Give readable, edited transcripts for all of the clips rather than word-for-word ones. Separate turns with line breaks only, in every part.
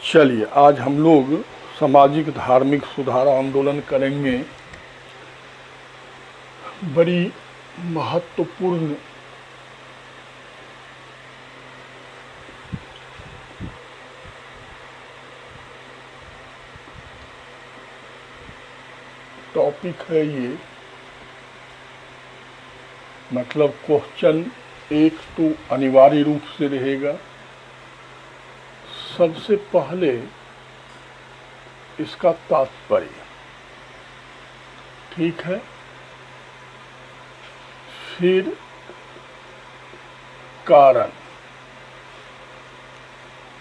चलिए आज हम लोग सामाजिक धार्मिक सुधार आंदोलन करेंगे। बड़ी महत्वपूर्ण टॉपिक है ये, मतलब क्वेश्चन एक तो अनिवार्य रूप से रहेगा। सबसे पहले इसका तात्पर्य, ठीक है, फिर कारण।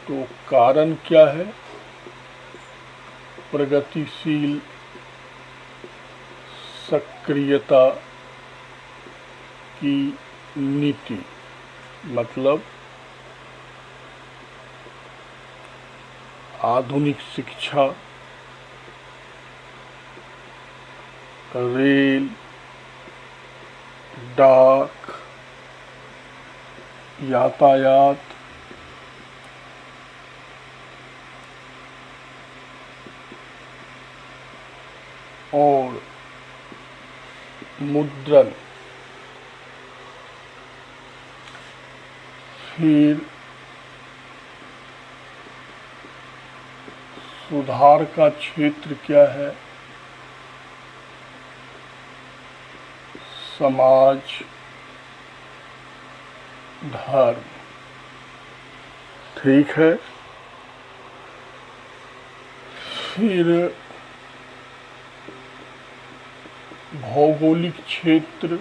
तो कारण क्या है? प्रगतिशील सक्रियता की नीति, मतलब आधुनिक शिक्षा, रेल, डाक, यातायात, और मुद्रण, फिर सुधार का क्षेत्र क्या है? समाज, धर्म, ठीक है। फिर भौगोलिक क्षेत्र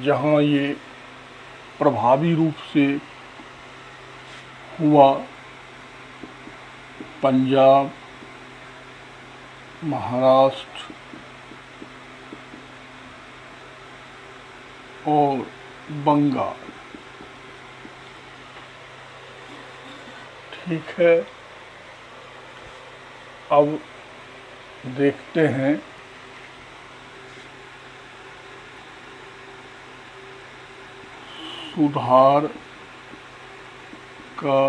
जहाँ ये प्रभावी रूप से हुआ, पंजाब, महाराष्ट्र और बंगाल, ठीक है। अब देखते हैं सुधार का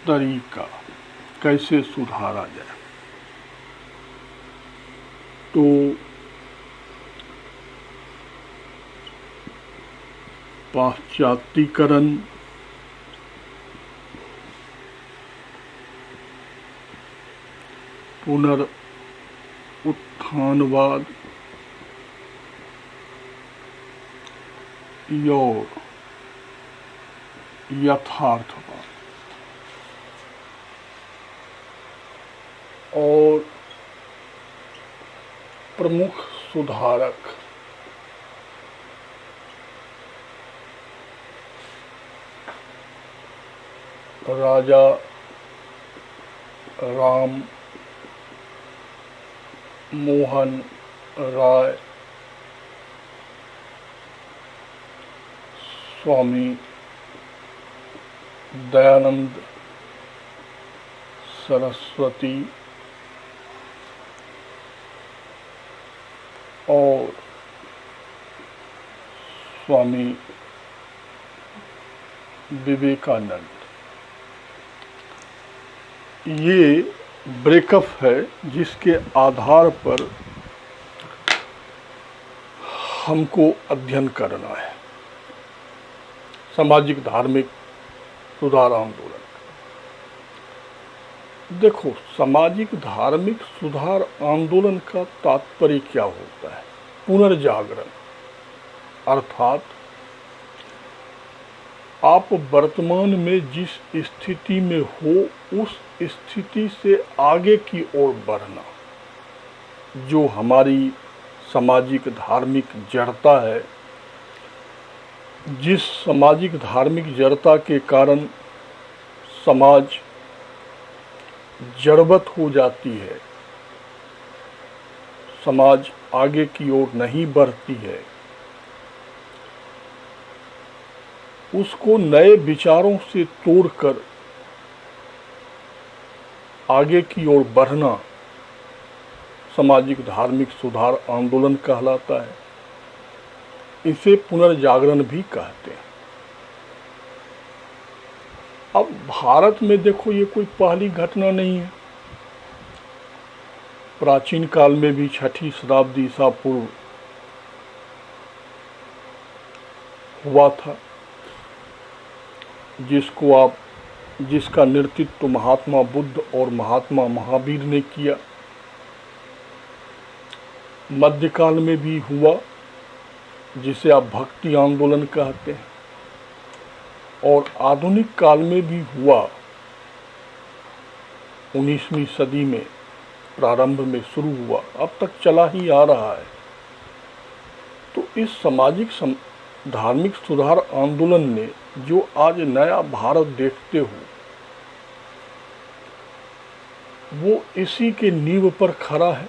तरीका, कैसे सुधारा जाए। तो पाश्चात्यीकरण, पुनरुत्थानवाद और यथार्थवाद, और प्रमुख सुधारक राजा राम मोहन राय, स्वामी दयानंद सरस्वती और स्वामी विवेकानंद। ये ब्रेकअप है जिसके आधार पर हमको अध्ययन करना है सामाजिक धार्मिक सुधार आंदोलन। देखो, सामाजिक धार्मिक सुधार आंदोलन का तात्पर्य क्या होता है? पुनर्जागरण, अर्थात आप वर्तमान में जिस स्थिति में हो उस स्थिति से आगे की ओर बढ़ना। जो हमारी सामाजिक धार्मिक जड़ता है, जिस सामाजिक धार्मिक जड़ता के कारण समाज जड़वत हो जाती है, समाज आगे की ओर नहीं बढ़ती है, उसको नए विचारों से तोड़कर आगे की ओर बढ़ना सामाजिक धार्मिक सुधार आंदोलन कहलाता है। इसे पुनर्जागरण भी कहते हैं। अब भारत में देखो, ये कोई पहली घटना नहीं है। प्राचीन काल में भी 6ठी शताब्दी ईसा पूर्व हुआ था, जिसका नेतृत्व महात्मा बुद्ध और महात्मा महावीर ने किया। मध्यकाल में भी हुआ, जिसे आप भक्ति आंदोलन कहते हैं, और आधुनिक काल में भी हुआ। 19वीं सदी में प्रारंभ में शुरू हुआ, अब तक चला ही आ रहा है। तो इस सामाजिक धार्मिक सुधार आंदोलन ने जो आज नया भारत देखते हो, वो इसी के नींव पर खड़ा है।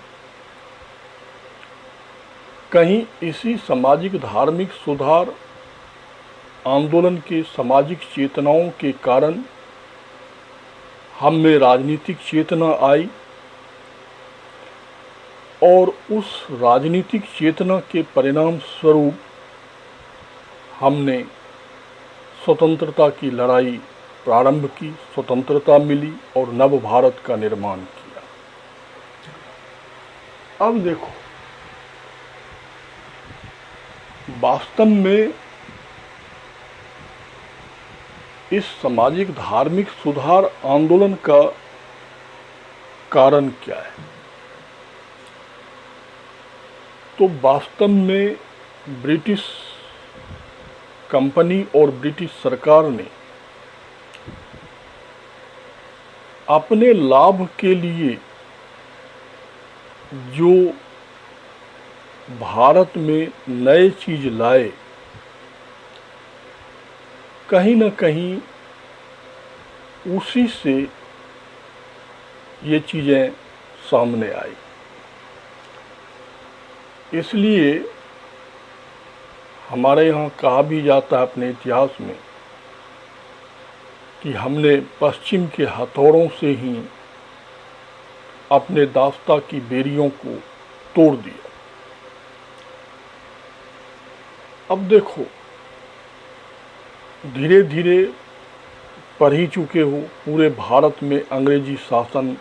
कहीं इसी सामाजिक धार्मिक सुधार आंदोलन के सामाजिक चेतनाओं के कारण हम में राजनीतिक चेतना आई, और उस राजनीतिक चेतना के परिणाम स्वरूप हमने स्वतंत्रता की लड़ाई प्रारंभ की, स्वतंत्रता मिली और नव भारत का निर्माण किया। अब देखो, वास्तव में इस सामाजिक धार्मिक सुधार आंदोलन का कारण क्या है? तो वास्तव में ब्रिटिश कंपनी और ब्रिटिश सरकार ने अपने लाभ के लिए जो भारत में नए चीज लाए, कहीं न कहीं उसी से ये चीज़ें सामने आई। इसलिए हमारे यहाँ कहा भी जाता है अपने इतिहास में कि हमने पश्चिम के हथौड़ों से ही अपने दास्ता की बेड़ियों को तोड़ दिया। अब देखो, धीरे धीरे पढ़ ही चुके हो, पूरे भारत में अंग्रेजी शासन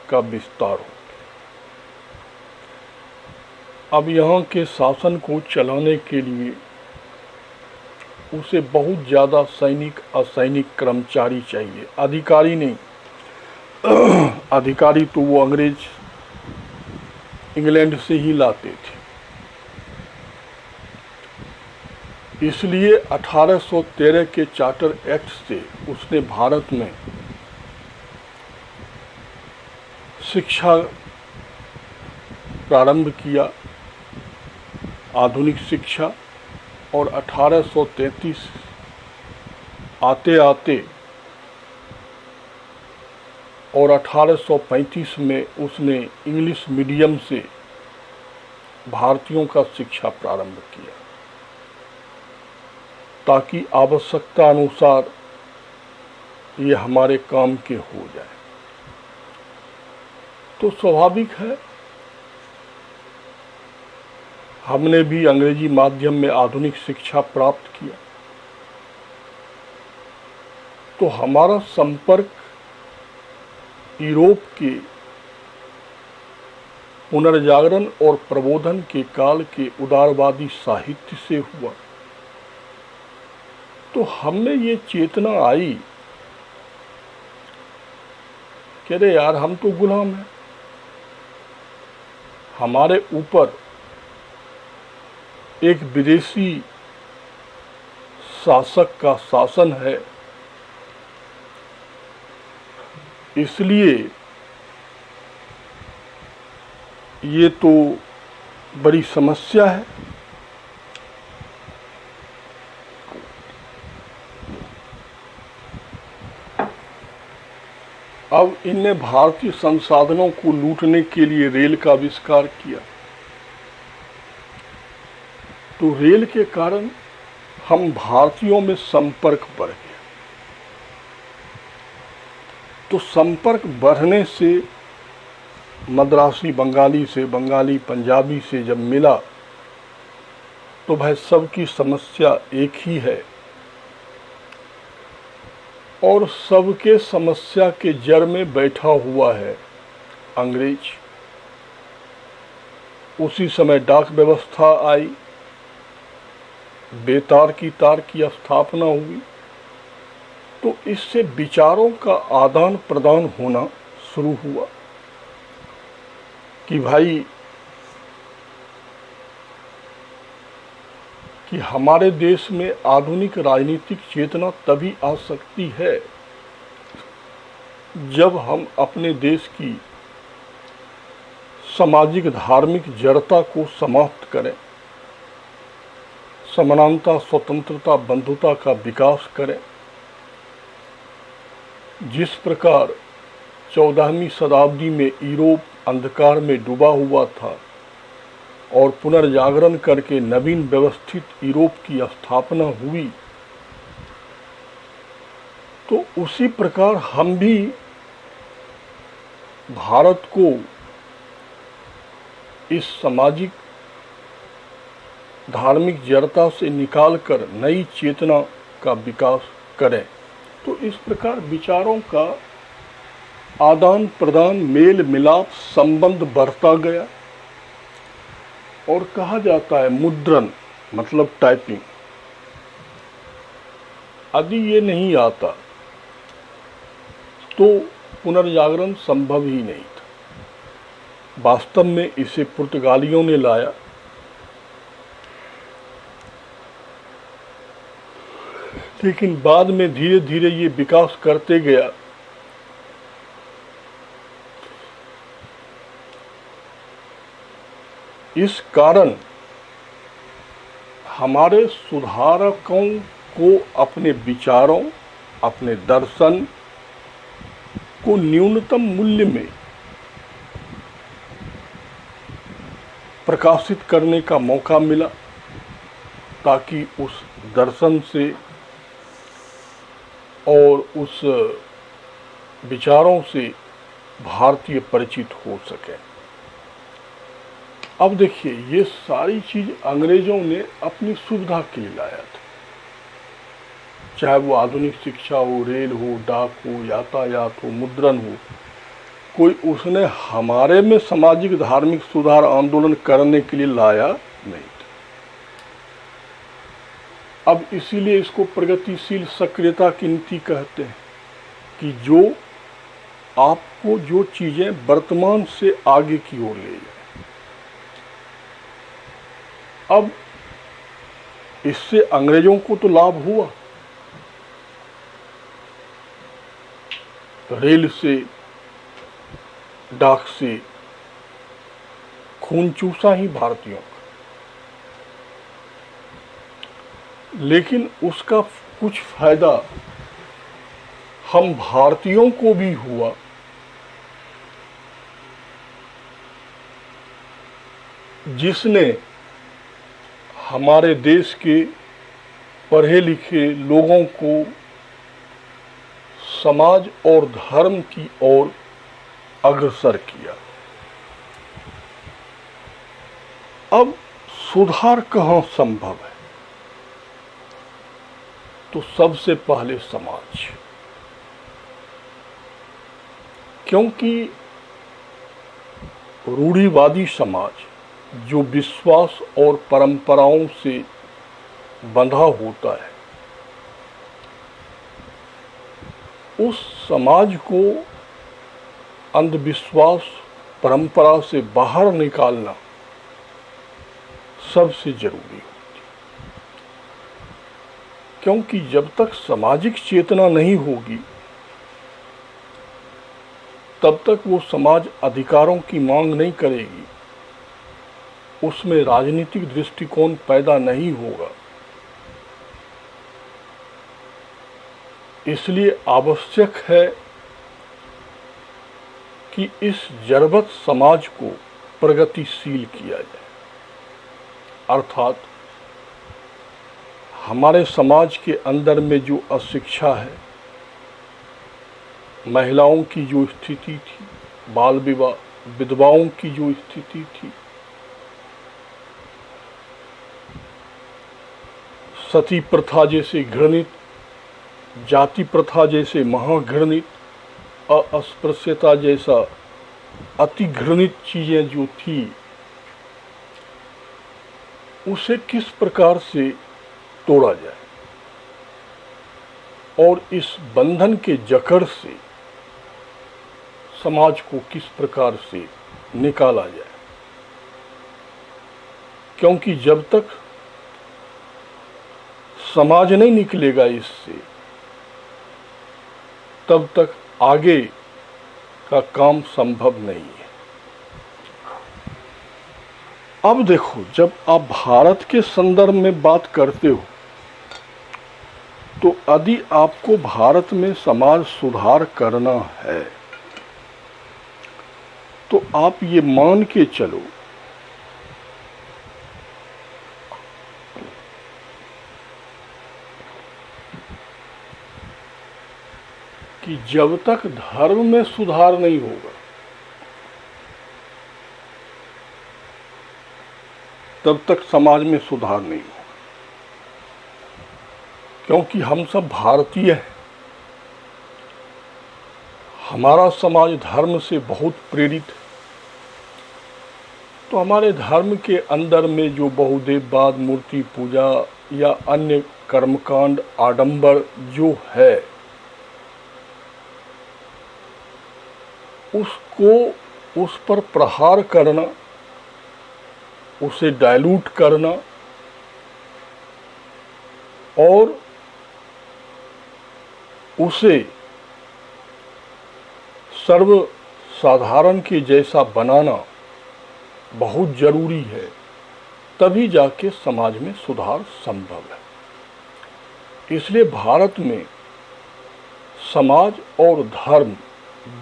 का विस्तार हो। अब यहाँ के शासन को चलाने के लिए उसे बहुत ज़्यादा सैनिक असैनिक कर्मचारी चाहिए, अधिकारी नहीं। अधिकारी तो वो अंग्रेज इंग्लैंड से ही लाते थे। इसलिए 1813 के चार्टर एक्ट से उसने भारत में शिक्षा प्रारंभ किया, आधुनिक शिक्षा, और 1833 आते आते और 1835 में उसने इंग्लिश मीडियम से भारतीयों का शिक्षा प्रारंभ किया, ताकि आवश्यकता अनुसार ये हमारे काम के हो जाए। तो स्वाभाविक है, हमने भी अंग्रेजी माध्यम में आधुनिक शिक्षा प्राप्त किया, तो हमारा संपर्क यूरोप के पुनर्जागरण और प्रबोधन के काल के उदारवादी साहित्य से हुआ। तो हमें ये चेतना आई कि अरे यार, हम तो गुलाम हैं, हमारे ऊपर एक विदेशी शासक का शासन है, इसलिए ये तो बड़ी समस्या है। अब इनने भारतीय संसाधनों को लूटने के लिए रेल का आविष्कार किया, तो रेल के कारण हम भारतीयों में संपर्क बढ़ गया। तो संपर्क बढ़ने से मद्रासी बंगाली से, बंगाली पंजाबी से जब मिला, तो भाई सबकी समस्या एक ही है और सबके समस्या के जड़ में बैठा हुआ है अंग्रेज। उसी समय डाक व्यवस्था आई, बेतार की तार की स्थापना हुई, तो इससे विचारों का आदान प्रदान होना शुरू हुआ कि भाई कि हमारे देश में आधुनिक राजनीतिक चेतना तभी आ सकती है जब हम अपने देश की सामाजिक धार्मिक जड़ता को समाप्त करें, समानता, स्वतंत्रता, बंधुता का विकास करें। जिस प्रकार 14वीं शताब्दी में यूरोप अंधकार में डूबा हुआ था और पुनर्जागरण करके नवीन व्यवस्थित यूरोप की स्थापना हुई, तो उसी प्रकार हम भी भारत को इस सामाजिक धार्मिक जड़ता से निकालकर नई चेतना का विकास करें। तो इस प्रकार विचारों का आदान प्रदान, मेल मिलाप, संबंध बढ़ता गया और कहा जाता है मुद्रण मतलब टाइपिंग। यदि ये नहीं आता तो पुनर्जागरण संभव ही नहीं था। वास्तव में इसे पुर्तगालियों ने लाया, लेकिन बाद में धीरे धीरे ये विकास करते गया। इस कारण हमारे सुधारकों को अपने विचारों, अपने दर्शन को न्यूनतम मूल्य में प्रकाशित करने का मौका मिला, ताकि उस दर्शन से और उस विचारों से भारतीय परिचित हो सके। अब देखिए, ये सारी चीज अंग्रेजों ने अपनी सुविधा के लिए लाया था। चाहे वो आधुनिक शिक्षा हो, रेल हो, डाक हो, यातायात हो, मुद्रण हो, कोई उसने हमारे में सामाजिक धार्मिक सुधार आंदोलन करने के लिए लाया नहीं था। अब इसीलिए इसको प्रगतिशील सक्रियता की नीति कहते हैं कि जो आपको जो चीजें वर्तमान से आगे की ओर ले जाए। अब इससे अंग्रेजों को तो लाभ हुआ, रेल से, डाक से खून चूसा ही भारतीयों का, लेकिन उसका कुछ फायदा हम भारतीयों को भी हुआ। जिसने हमारे देश के पढ़े लिखे लोगों को समाज और धर्म की ओर अग्रसर किया। अब सुधार कहाँ संभव है? तो सबसे पहले समाज, क्योंकि रूढ़िवादी समाज जो विश्वास और परंपराओं से बंधा होता है, उस समाज को अंधविश्वास, परंपरा से बाहर निकालना सबसे जरूरी होती है। क्योंकि जब तक सामाजिक चेतना नहीं होगी, तब तक वो समाज अधिकारों की मांग नहीं करेगी, उसमें राजनीतिक दृष्टिकोण पैदा नहीं होगा। इसलिए आवश्यक है कि इस जड़वत समाज को प्रगतिशील किया जाए। अर्थात हमारे समाज के अंदर में जो अशिक्षा है, महिलाओं की जो स्थिति थी, बाल विवाह, विधवाओं की जो स्थिति थी, सती प्रथा जैसे घृणित जाति प्रथा जैसे महाघृणित, अस्पृश्यता जैसा अति घृणित चीजें जो थी, उसे किस प्रकार से तोड़ा जाए और इस बंधन के जकड़ से समाज को किस प्रकार से निकाला जाए। क्योंकि जब तक समाज नहीं निकलेगा इससे, तब तक आगे का काम संभव नहीं है। अब देखो, जब आप भारत के संदर्भ में बात करते हो, तो यदि आपको भारत में समाज सुधार करना है, तो आप ये मान के चलो कि जब तक धर्म में सुधार नहीं होगा, तब तक समाज में सुधार नहीं होगा। क्योंकि हम सब भारतीय हैं, हमारा समाज धर्म से बहुत प्रेरित है। तो हमारे धर्म के अंदर में जो बहुदेववाद, मूर्ति पूजा या अन्य कर्मकांड, आडंबर जो है, उसको उस पर प्रहार करना, उसे डाइल्यूट करना और उसे सर्व साधारण के जैसा बनाना बहुत जरूरी है। तभी जाके समाज में सुधार संभव है। इसलिए भारत में समाज और धर्म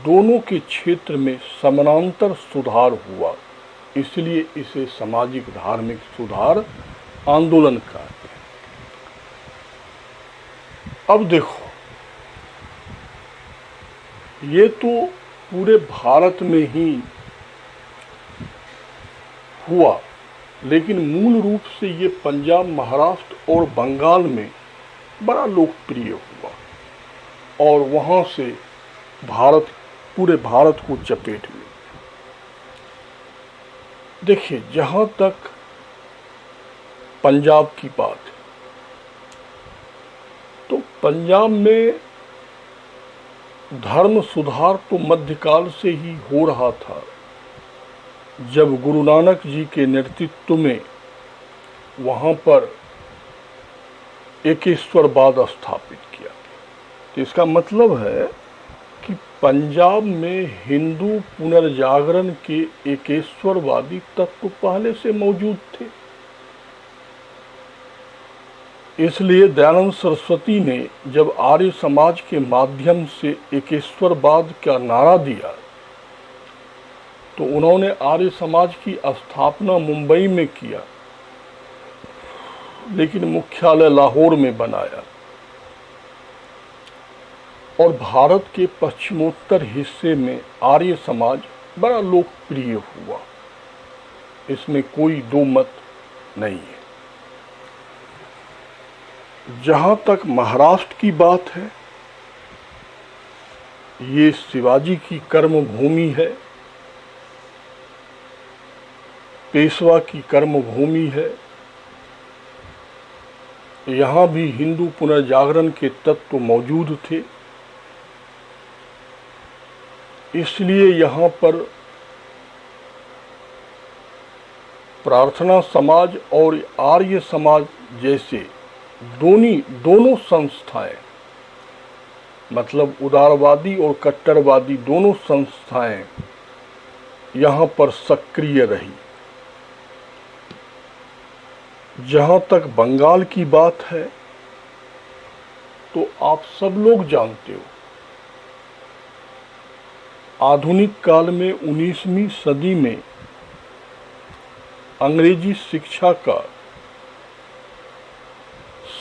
दोनों के क्षेत्र में समानांतर सुधार हुआ, इसलिए इसे सामाजिक धार्मिक सुधार आंदोलन कहते हैं। अब देखो, ये तो पूरे भारत में ही हुआ, लेकिन मूल रूप से ये पंजाब, महाराष्ट्र और बंगाल में बड़ा लोकप्रिय हुआ और वहां से पूरे भारत को चपेट में। देखिए, जहां तक पंजाब की बात है, तो पंजाब में धर्म सुधार तो मध्यकाल से ही हो रहा था, जब गुरु नानक जी के नेतृत्व में वहां पर एकेश्वरवाद स्थापित किया गया। तो इसका मतलब है कि पंजाब में हिंदू पुनर्जागरण के एकेश्वरवादी तत्व पहले से मौजूद थे। इसलिए दयानंद सरस्वती ने जब आर्य समाज के माध्यम से एकेश्वरवाद का नारा दिया, तो उन्होंने आर्य समाज की स्थापना मुंबई में किया, लेकिन मुख्यालय लाहौर में बनाया और भारत के पश्चिमोत्तर हिस्से में आर्य समाज बड़ा लोकप्रिय हुआ। इसमें कोई दो मत नहीं है। जहां तक महाराष्ट्र की बात है, ये शिवाजी की कर्मभूमि है, पेशवा की कर्मभूमि है। यहाँ भी हिंदू पुनर्जागरण के तत्व मौजूद थे। इसलिए यहाँ पर प्रार्थना समाज और आर्य समाज जैसे दोनों संस्थाएं, मतलब उदारवादी और कट्टरवादी दोनों संस्थाएं यहाँ पर सक्रिय रही। जहाँ तक बंगाल की बात है, तो आप सब लोग जानते हो, आधुनिक काल में 19वीं सदी में अंग्रेजी शिक्षा का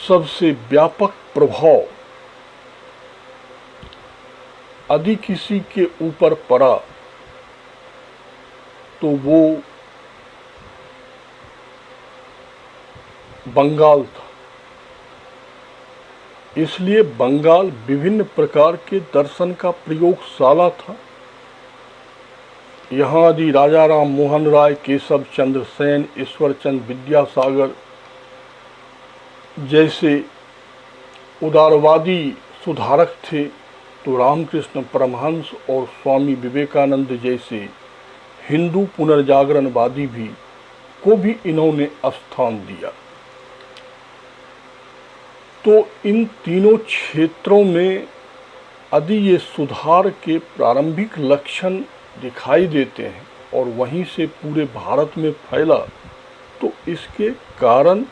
सबसे व्यापक प्रभाव यदि किसी के ऊपर पड़ा तो वो बंगाल था। इसलिए बंगाल विभिन्न प्रकार के दर्शन का प्रयोगशाला था। यहाँ आदि राजा राम मोहन राय, केशव चंद्र सेन, ईश्वर चंद्र विद्यासागर जैसे उदारवादी सुधारक थे, तो रामकृष्ण परमहंस और स्वामी विवेकानंद जैसे हिंदू पुनर्जागरणवादी को भी इन्होंने स्थान दिया। तो इन तीनों क्षेत्रों में यदि ये सुधार के प्रारंभिक लक्षण दिखाई देते हैं और वहीं से पूरे भारत में फैला, तो इसके कारण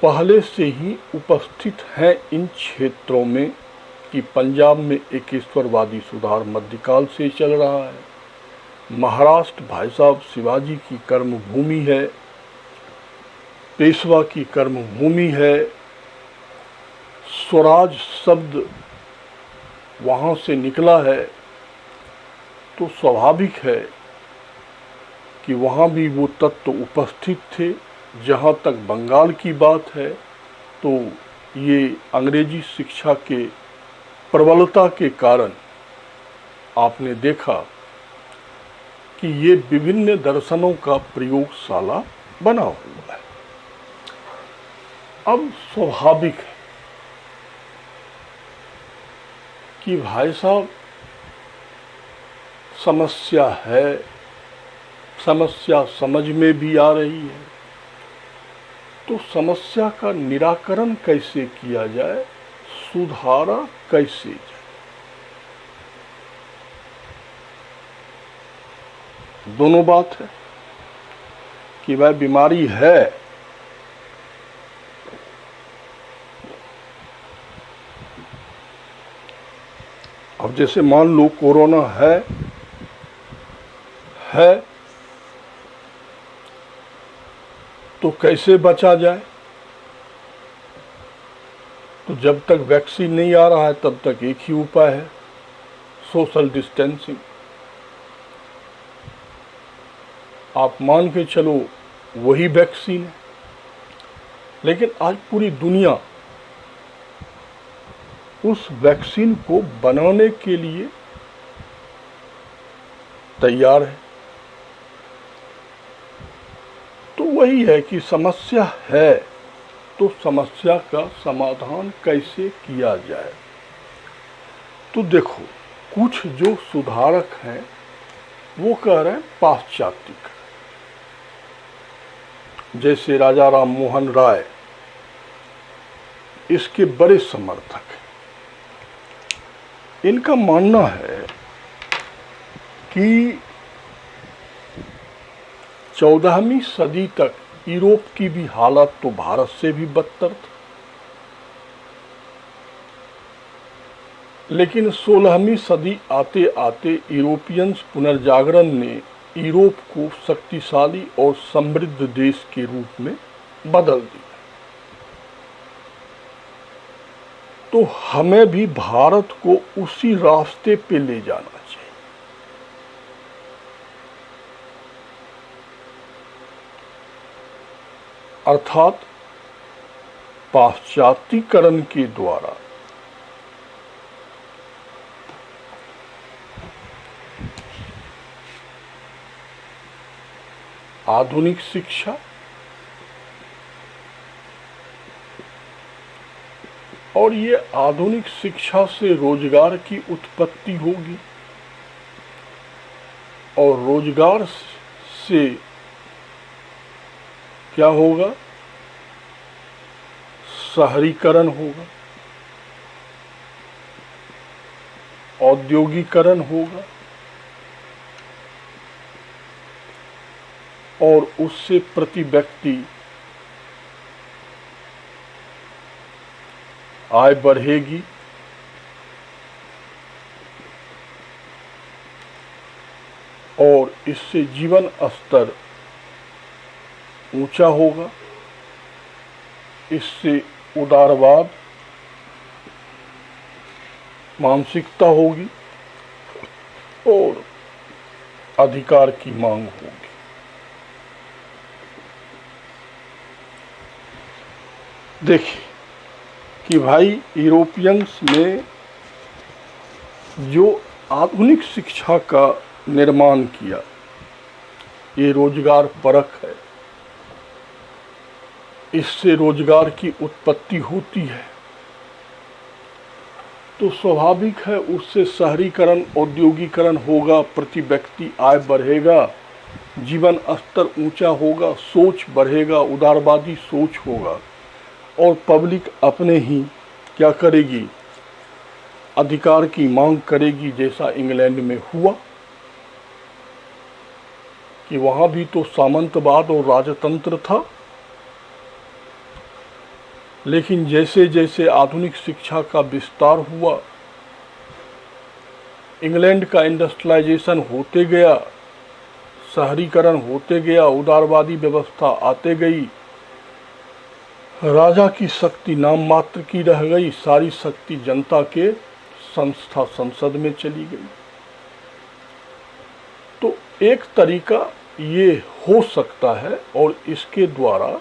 पहले से ही उपस्थित हैं इन क्षेत्रों में कि पंजाब में एकेश्वरवादी सुधार मध्यकाल से चल रहा है। महाराष्ट्र भाई साहब शिवाजी की कर्मभूमि है, पेशवा की कर्मभूमि है, स्वराज शब्द वहाँ से निकला है, तो स्वाभाविक है कि वहाँ भी वो तत्व उपस्थित थे। जहाँ तक बंगाल की बात है, तो ये अंग्रेजी शिक्षा के प्रबलता के कारण आपने देखा कि ये विभिन्न दर्शनों का प्रयोगशाला बना हुआ है। अब स्वाभाविक है कि भाई साहब समस्या है, समस्या समझ में भी आ रही है, तो समस्या का निराकरण कैसे किया जाए, सुधारा कैसे जाए। दोनों बात है कि वह बीमारी है, अब जैसे मान लो कोरोना है तो कैसे बचा जाए। तो जब तक वैक्सीन नहीं आ रहा है तब तक एक ही उपाय है, सोशल डिस्टेंसिंग। आप मान के चलो वही वैक्सीन है, लेकिन आज पूरी दुनिया उस वैक्सीन को बनाने के लिए तैयार है। तो वही है कि समस्या है, तो समस्या का समाधान कैसे किया जाए। तो देखो, कुछ जो सुधारक हैं वो कह रहे हैं पाश्चात्य, जैसे राजा राम मोहन राय इसके बड़े समर्थक हैं। इनका मानना है कि 14वीं सदी तक यूरोप की भी हालत तो भारत से भी बदतर थी, लेकिन 16वीं सदी आते आते यूरोपियंस पुनर्जागरण ने यूरोप को शक्तिशाली और समृद्ध देश के रूप में बदल दिया। तो हमें भी भारत को उसी रास्ते पे ले जाना चाहिए। अर्थात पाश्चात्यकरण के द्वारा आधुनिक शिक्षा और ये आधुनिक शिक्षा से रोजगार की उत्पत्ति होगी और रोजगार से क्या होगा, शहरीकरण होगा, औद्योगिकरण होगा और उससे प्रति व्यक्ति आय बढ़ेगी और इससे जीवन स्तर ऊंचा होगा। इससे उदारवाद मानसिकता होगी और अधिकार की मांग होगी। देखिए, कि भाई यूरोपियंस में जो आधुनिक शिक्षा का निर्माण किया, ये रोजगार परक है, इससे रोजगार की उत्पत्ति होती है, तो स्वाभाविक है उससे शहरीकरण, औद्योगिकरण होगा, प्रति व्यक्ति आय बढ़ेगा, जीवन स्तर ऊंचा होगा, सोच बढ़ेगा, उदारवादी सोच होगा, और पब्लिक अपने ही क्या करेगी, अधिकार की मांग करेगी, जैसा इंग्लैंड में हुआ कि वहां भी तो सामंतवाद और राजतंत्र था, लेकिन जैसे जैसे आधुनिक शिक्षा का विस्तार हुआ, इंग्लैंड का इंडस्ट्रियलाइजेशन होते गया, शहरीकरण होते गया, उदारवादी व्यवस्था आते गई, राजा की शक्ति नाम मात्र की रह गई, सारी शक्ति जनता के संस्था संसद में चली गई। तो एक तरीका ये हो सकता है और इसके द्वारा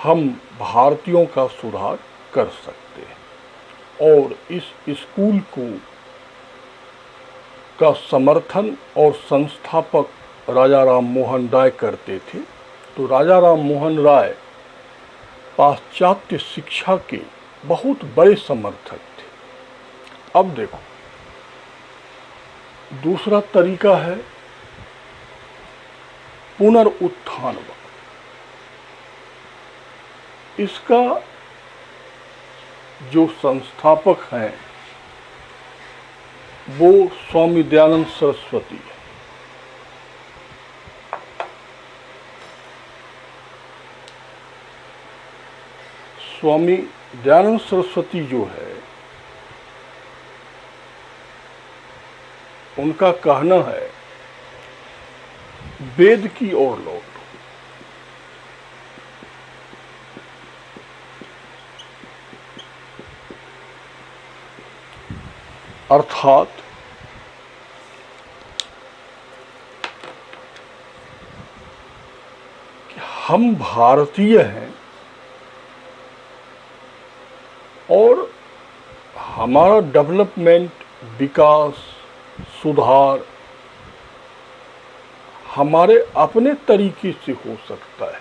हम भारतीयों का सुधार कर सकते हैं। और इस स्कूल का समर्थन और संस्थापक राजा राम मोहन राय करते थे। तो राजा राम मोहन राय पाश्चात्य शिक्षा के बहुत बड़े समर्थक थे। अब देखो, दूसरा तरीका है पुनरुत्थानवाद। इसका जो संस्थापक हैं वो स्वामी दयानंद सरस्वती है। स्वामी दयानंद सरस्वती जो है, उनका कहना है वेद की ओर लौटो। अर्थात कि हम भारतीय हैं और हमारा डेवलपमेंट, विकास, सुधार हमारे अपने तरीके से हो सकता है।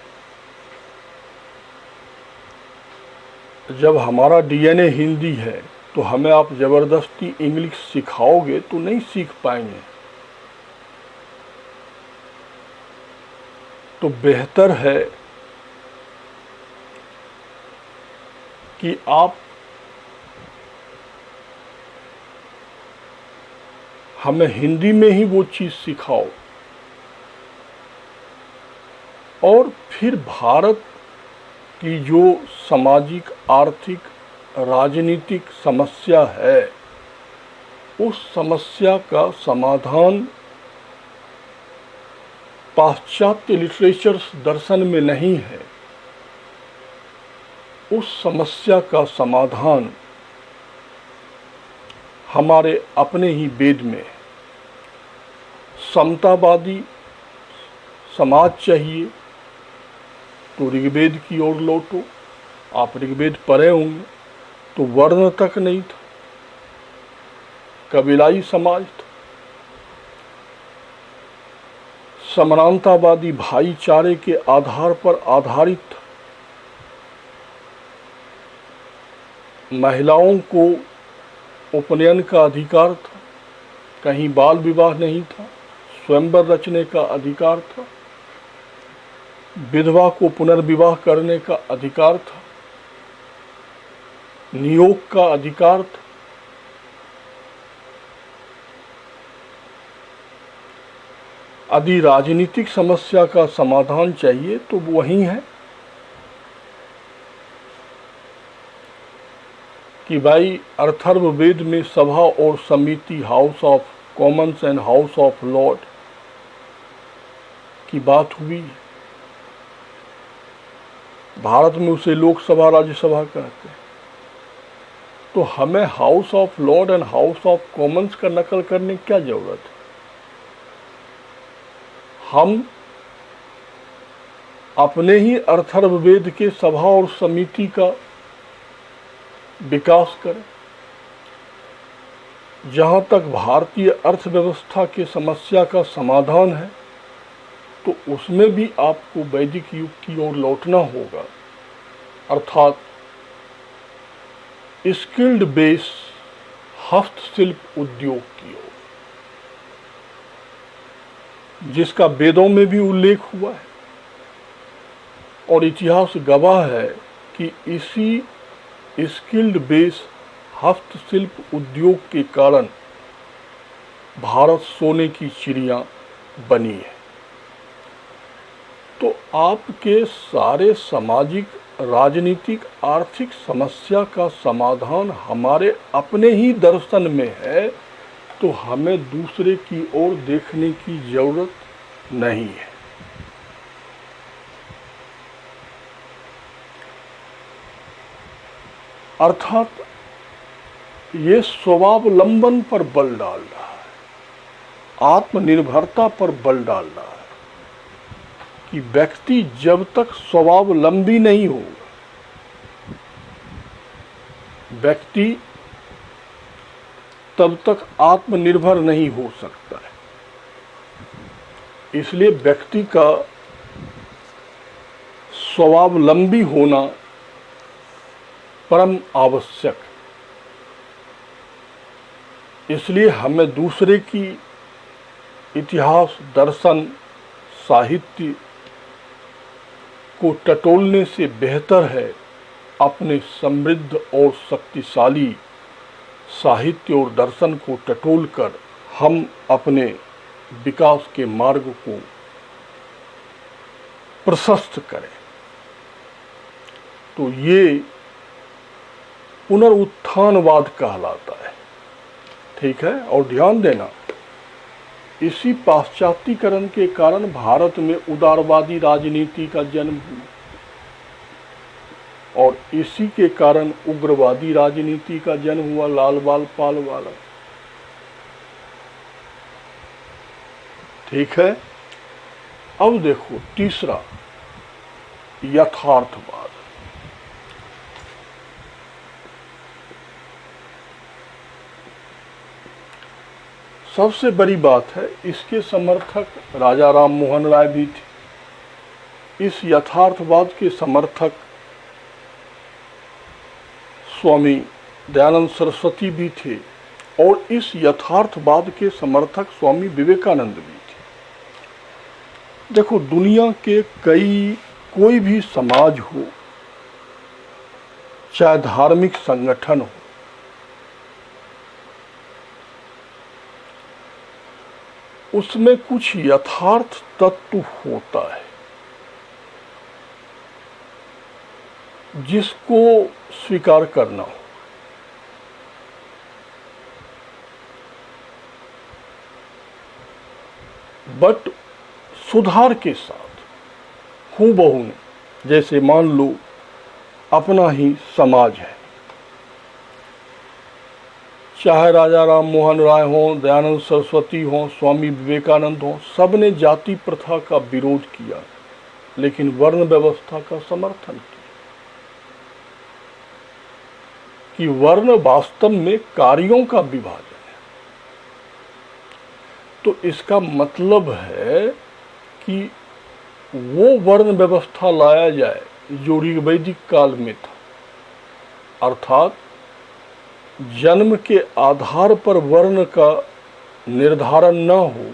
जब हमारा डीएनए हिंदी है तो हमें आप जबरदस्ती इंग्लिश सिखाओगे तो नहीं सीख पाएंगे। तो बेहतर है कि आप हमें हिंदी में ही वो चीज सिखाओ और फिर भारत की जो सामाजिक, आर्थिक, राजनीतिक समस्या है, उस समस्या का समाधान पाश्चात्य लिटरेचर दर्शन में नहीं है। उस समस्या का समाधान हमारे अपने ही वेद में है। समतावादी समाज चाहिए तो ऋग्वेद की ओर लौटो। आप ऋग्वेद पढ़े होंगे तो वर्ण तक नहीं था, कबीलाई समाज था। समानतावादी भाईचारे के आधार पर आधारित था। महिलाओं को उपनयन का अधिकार था, कहीं बाल विवाह नहीं था, स्वयंवर रचने का अधिकार था, विधवा को पुनर्विवाह करने का अधिकार था, नियोग का अधिकार था। यदि राजनीतिक समस्या का समाधान चाहिए तो वही है कि भाई अथर्ववेद में सभा और समिति, house of Commons and house of Lord की बात हुई। भारत में उसे लोकसभा, राज्यसभा कहते हैं। तो हमें house of Lord and house of Commons का नकल करने की क्या जरूरत है? हम अपने ही अथर्ववेद के सभा और समिति का विकास करें। जहाँ तक भारतीय अर्थव्यवस्था की समस्या का समाधान है, तो उसमें भी आपको वैदिक युग की ओर लौटना होगा, अर्थात स्किल्ड बेस हस्तशिल्प उद्योग की ओर, जिसका वेदों में भी उल्लेख हुआ है और इतिहास गवाह है कि इसी स्किल्ड बेस हस्तशिल्प उद्योग के कारण भारत सोने की चिड़िया बनी है। तो आपके सारे सामाजिक, राजनीतिक, आर्थिक समस्या का समाधान हमारे अपने ही दर्शन में है, तो हमें दूसरे की ओर देखने की जरूरत नहीं है। अर्थात ये स्वावलंबन पर बल डाल रहा है, आत्मनिर्भरता पर बल डाल रहा है कि व्यक्ति जब तक स्वावलंबी नहीं होगा, व्यक्ति तब तक आत्मनिर्भर नहीं हो सकता है। इसलिए व्यक्ति का स्वावलंबी होना परम आवश्यक। इसलिए हमें दूसरे की इतिहास, दर्शन, साहित्य को टटोलने से बेहतर है अपने समृद्ध और शक्तिशाली साहित्य और दर्शन को टटोलकर हम अपने विकास के मार्ग को प्रशस्त करें। तो ये पुनरुत्थानवाद कहलाता है, ठीक है। और ध्यान देना, इसी पाश्चात्यकरण के कारण भारत में उदारवादी राजनीति का जन्म हुआ और इसी के कारण उग्रवादी राजनीति का जन्म हुआ, लाल बाल पाल वाला, ठीक है। अब देखो तीसरा, यथार्थवाद। सबसे बड़ी बात है, इसके समर्थक राजा राम मोहन राय भी थे। इस यथार्थवाद के समर्थक स्वामी दयानंद सरस्वती भी थे और इस यथार्थवाद के समर्थक स्वामी विवेकानंद भी थे। देखो, दुनिया के कोई भी समाज हो, चाहे धार्मिक संगठन हो, उसमें कुछ यथार्थ तत्व होता है जिसको स्वीकार करना हो। बट सुधार के साथ, हूबहू नहीं। जैसे मान लो अपना ही समाज है, चाहे राजा राम मोहन राय हो, दयानंद सरस्वती हो, स्वामी विवेकानंद हो, सब ने जाति प्रथा का विरोध किया लेकिन वर्ण व्यवस्था का समर्थन किया कि वर्ण वास्तव में कार्यों का विभाजन है। तो इसका मतलब है कि वो वर्ण व्यवस्था लाया जाए जो ऋग्वैदिक काल में था, अर्थात जन्म के आधार पर वर्ण का निर्धारण न हो,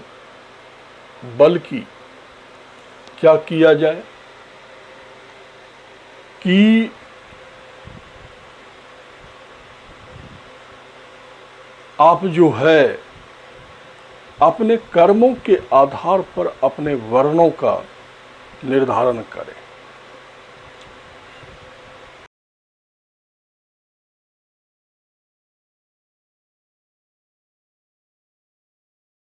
बल्कि क्या किया जाए कि आप जो है अपने कर्मों के आधार पर अपने वर्णों का निर्धारण करें।